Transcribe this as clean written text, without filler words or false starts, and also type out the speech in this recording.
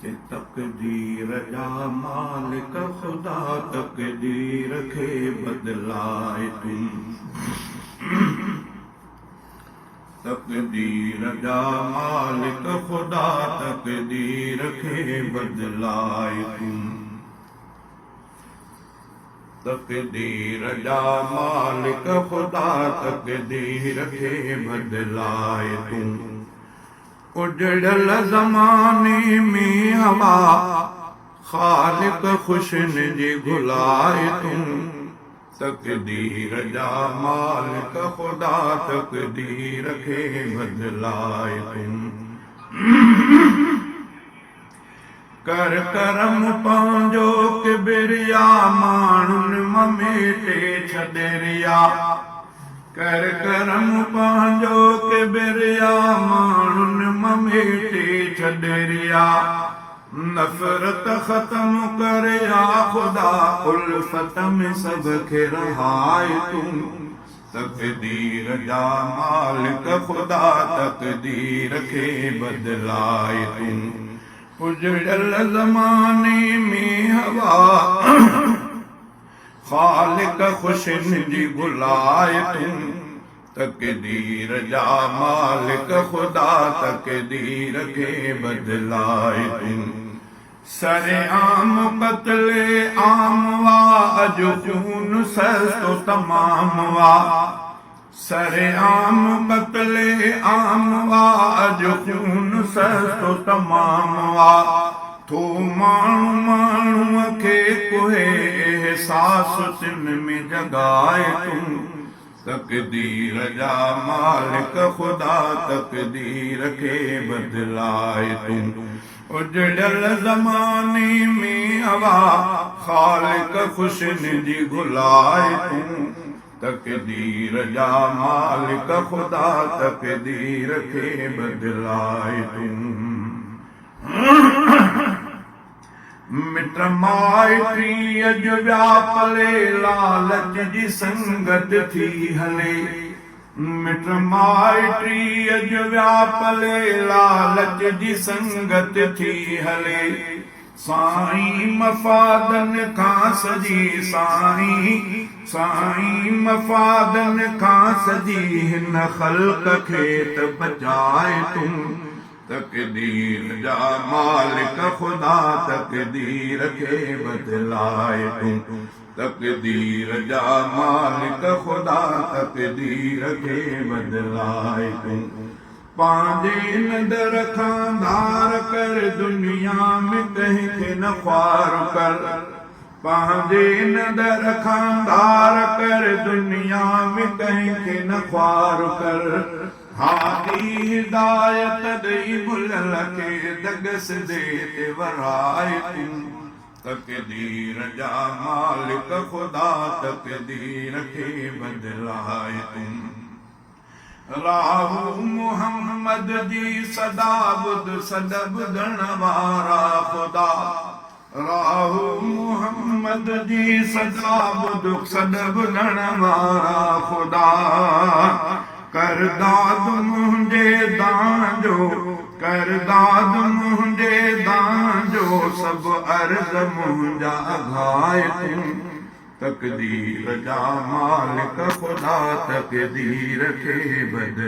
कि तकदीर जा मालिक खुदा तकदीर खे बदलाए तुम। तकदीर जा मालिक खुदा तकदीर खे बदलाए तुम। तकदीर जा मालिक खुदा तकदीर खे बदलाए तुम। उजड़ल ज़माने में हवा ख़ालिक खुशन जी घुलाए तुम। तकदीर जा मालिक खुदा तकदीर खे बदलाए तुम। कर करम पंहिंजो किबरिया माण्हुनि ममेटे छॾरिया। कर करम पंहिंजो किबरिया माण्हुनि ममेटे छॾरिया। नफ़रत ख़त्म करे आ खुदा उल्फत में सब खे रहाए तुम। तकदीर जा मालिक खुदा तकदीर खे बदलाए तुम। उजड़ल ज़माने में हवा ख़ालिक खुशन जी घुलाए तुम। तकदीर जा मालिक खुदा तकदीर खे बदलाए तुम। सरेआम क़त्ले आम वा अॼु खून सस्तो तमाम वा। सरेआम क़त्ले आम वा अॼु खून सस्तो तमाम वा। तो माण्हू माण्हूअ खे कोहे एहसास तिन में जगाए तुम। तकदीर जा मालिक खुदा तकदीर खे बदलाए तुम। उजड़ल ज़माने में हवा ख़ालिक खुशन जी घुलाए तुम। तकदीर जा मालिक खुदा तकदीर खे बदलाए तुम। मिट माइटी अॼु व्यापले लालच जी संगत थी हले। मिट माइटी अॼु व्यापले लालच जी संगत थी हले। साईं मफ़ादन खां सजी साईं मफ़ादन खां सजी हिन ख़ल्क़ खे त बचाए तुम। तकदीर जा मालिक खुदा तकदीर खे बदलाए तुम। तकदीर जा मालिक खुदा तकदीर खे बदलाए तुम। पंहिंजे नदर खां धार कर दुनिया में कंहिंखे न ख्वार कर। पंहिंजे नदर खां धार कर दुनिया में कंहिंखे न ख्वार कर। हादी हिदायत ॾेई भुलल खे दगस दे ते वराए तुम। तकदीर जा मालिक खुदा तकदीर खे बदलाए तुम। राहू मुहम्मद जी सदा बुध सद ॿुधण वारा खुदा। राहू मुहम्मद जी सदा बुध सद ॿुधण वारा खुदा। कर दाद मुंहिंजे दान जो कर दाद मुंहिंजे दान जो सभु अर्ज़ मुंहिंजा घाए तुम। तकदीर जा मालिक खुदा तकदीर खे बदलाए।